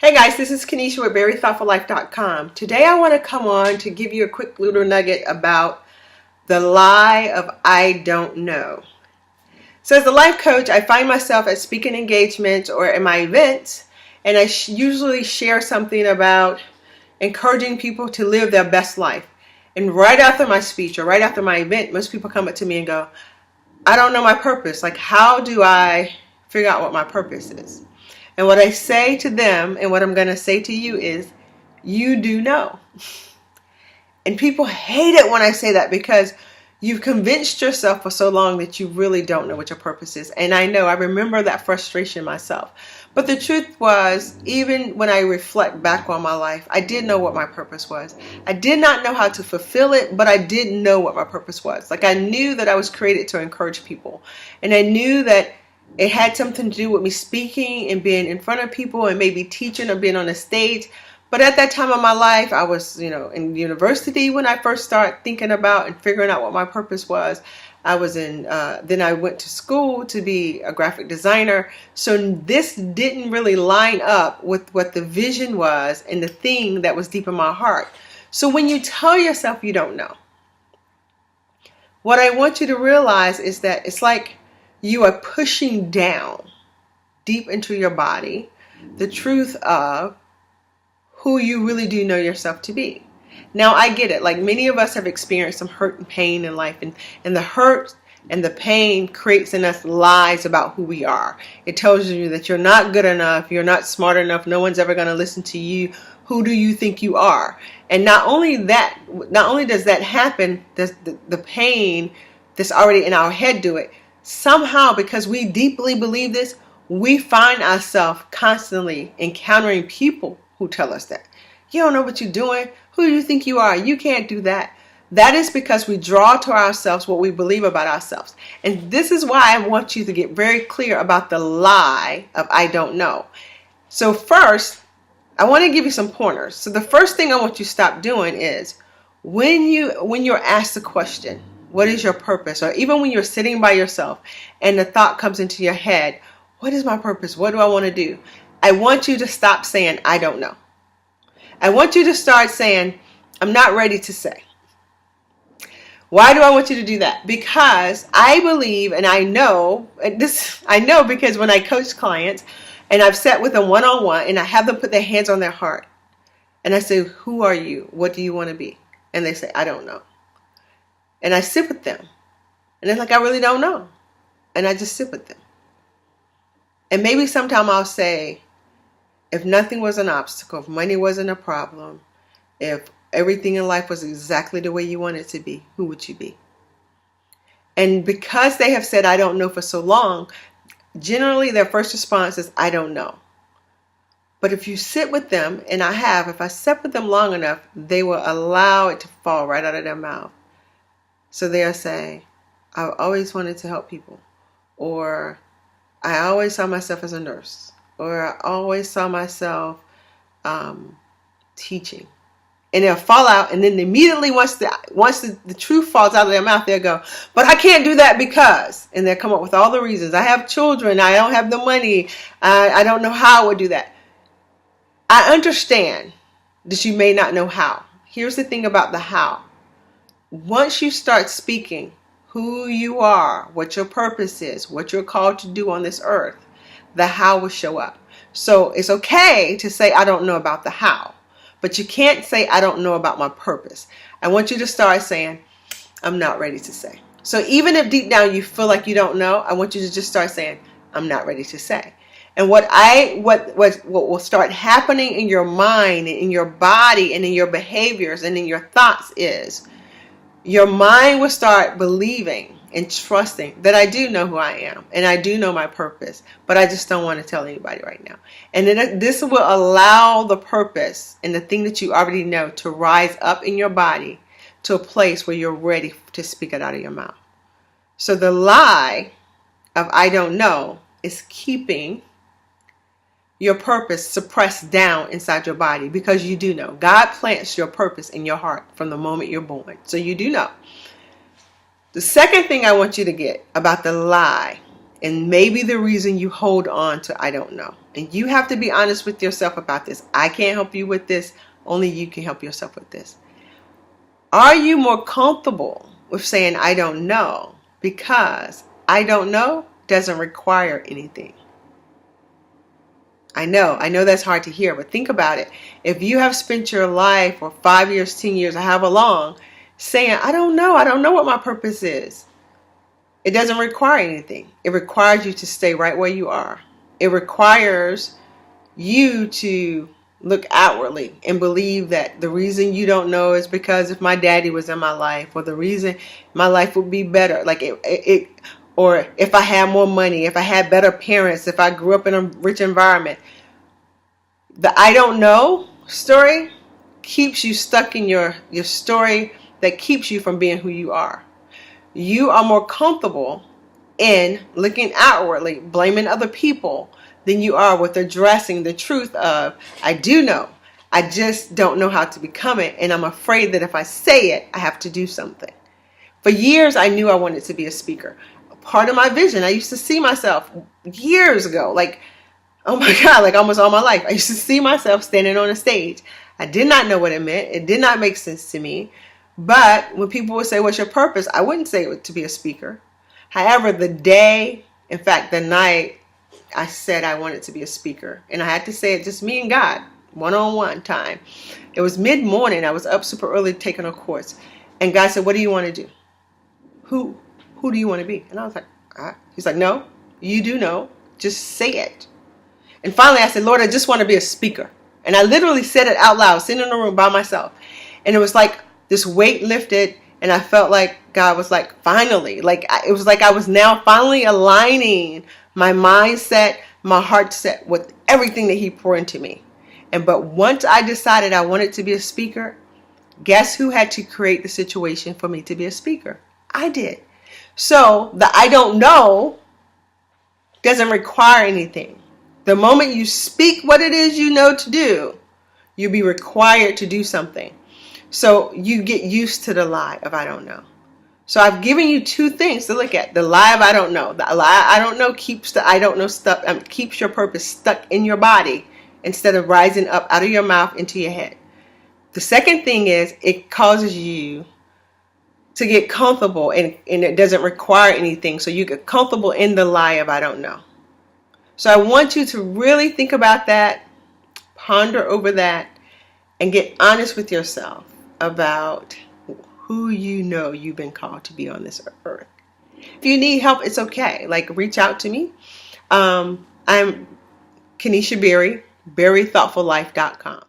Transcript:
Hey guys, this is Kenesha with VeryThoughtfulLife.com. Today I want to come on to give you a quick little nugget about the lie of I don't know. So as a life coach, I find myself at speaking engagements or at my events, and I usually share something about encouraging people to live their best life. And right after my speech or right after my event, most people come up to me and go, I don't know my purpose. Like, how do I figure out what my purpose is? And what I say to them and what I'm going to say to you is, you do know. And people hate it when I say that because you've convinced yourself for so long that you really don't know what your purpose is. And I know, I remember that frustration myself. But the truth was, even when I reflect back on my life, I did know what my purpose was. I did not know how to fulfill it, but I did know what my purpose was. Like, I knew that I was created to encourage people. And I knew that it had something to do with me speaking and being in front of people and maybe teaching or being on a stage. But at that time of my life, I was, in university when I first started thinking about and figuring out what my purpose was. I was then I went to school to be a graphic designer. So this didn't really line up with what the vision was and the thing that was deep in my heart. So when you tell yourself you don't know, what I want you to realize is that it's like you are pushing down deep into your body the truth of who you really do know yourself to be. Now, I get it. Like, many of us have experienced some hurt and pain in life, and the hurt and the pain creates in us lies about who we are. It tells you that you're not good enough, you're not smart enough, no one's ever going to listen to you. Who do you think you are? And not only does that happen, does the pain that's already in our head do it. Somehow, because we deeply believe this, we find ourselves constantly encountering people who tell us that. You don't know what you're doing. Who do you think you are? You can't do that. That is because we draw to ourselves what we believe about ourselves. And this is why I want you to get very clear about the lie of I don't know. So first, I want to give you some pointers. So the first thing I want you to stop doing is when you're asked the question, what is your purpose? Or even when you're sitting by yourself and the thought comes into your head, what is my purpose? What do I want to do? I want you to stop saying, I don't know. I want you to start saying, I'm not ready to say. Why do I want you to do that? Because I believe and I know because when I coach clients and I've sat with them one-on-one and I have them put their hands on their heart and I say, who are you? What do you want to be? And they say, I don't know. And I sit with them. And it's like, I really don't know. And I just sit with them. And maybe sometime I'll say, if nothing was an obstacle, if money wasn't a problem, if everything in life was exactly the way you want it to be, who would you be? And because they have said, I don't know for so long, generally their first response is, I don't know. But if you sit with them, and if I sit with them long enough, they will allow it to fall right out of their mouth. So they'll say, I've always wanted to help people, or I always saw myself as a nurse, or I always saw myself teaching. And they'll fall out, and then immediately once the truth falls out of their mouth, they'll go, but I can't do that because, and they'll come up with all the reasons. I have children, I don't have the money, I don't know how I would do that. I understand that you may not know how. Here's the thing about the how. Once you start speaking who you are, what your purpose is, what you're called to do on this earth, the how will show up. So it's okay to say, I don't know about the how, but you can't say, I don't know about my purpose. I want you to start saying, I'm not ready to say. So even if deep down you feel like you don't know, I want you to just start saying, I'm not ready to say. And what will start happening in your mind and in your body and in your behaviors and in your thoughts is your mind will start believing and trusting that I do know who I am and I do know my purpose, but I just don't want to tell anybody right now. And then this will allow the purpose and the thing that you already know to rise up in your body to a place where you're ready to speak it out of your mouth. So the lie of I don't know is keeping your purpose suppressed down inside your body, because you do know. God plants your purpose in your heart from the moment you're born. So you do know. The second thing I want you to get about the lie And maybe the reason you hold on to I don't know. And you have to be honest with yourself about this. I can't help you with this. Only you can help yourself with this. Are you more comfortable with saying I don't know? Because I don't know doesn't require anything. I know that's hard to hear, but think about it. If you have spent your life, or 5 years, 10 years, or however long, saying I don't know what my purpose is, it doesn't require anything. It requires you to stay right where you are. It requires you to look outwardly and believe that the reason you don't know is because if my daddy was in my life, or the reason my life would be better, like or if I had more money, if I had better parents, if I grew up in a rich environment. The I don't know story keeps you stuck in your story that keeps you from being who you are. You are more comfortable in looking outwardly, blaming other people, than you are with addressing the truth of, I do know, I just don't know how to become it, and I'm afraid that if I say it, I have to do something. For years, I knew I wanted to be a speaker. Part of my vision, I used to see myself years ago, like, oh my God, like almost all my life, I used to see myself standing on a stage. I did not know what it meant. It did not make sense to me. But when people would say, what's your purpose? I wouldn't say it was to be a speaker. However, the night I said I wanted to be a speaker, and I had to say it just me and God, one-on-one time. It was mid-morning. I was up super early taking a course. And God said, what do you want to do? Who do you want to be? And I was like, He's like, no, you do know. Just say it. And finally I said, Lord, I just want to be a speaker. And I literally said it out loud, sitting in a room by myself. And it was like this weight lifted, and I felt like God was like, finally, it was like I was now finally aligning my mindset, my heart set with everything that He poured into me. But once I decided I wanted to be a speaker, guess who had to create the situation for me to be a speaker? I did. So the I don't know doesn't require anything. The moment you speak what it is you know to do, you'll be required to do something. So you get used to the lie of I don't know. So I've given you two things to look at. The lie of I don't know. The lie I don't know keeps the I don't know stuff, keeps your purpose stuck in your body instead of rising up out of your mouth into your head. The second thing is it causes you to get comfortable, and it doesn't require anything. So you get comfortable in the lie of I don't know. So I want you to really think about that, ponder over that, and get honest with yourself about who you know you've been called to be on this earth. If you need help, it's okay. Reach out to me. I'm Kenesha Berry, berrythoughtfullife.com.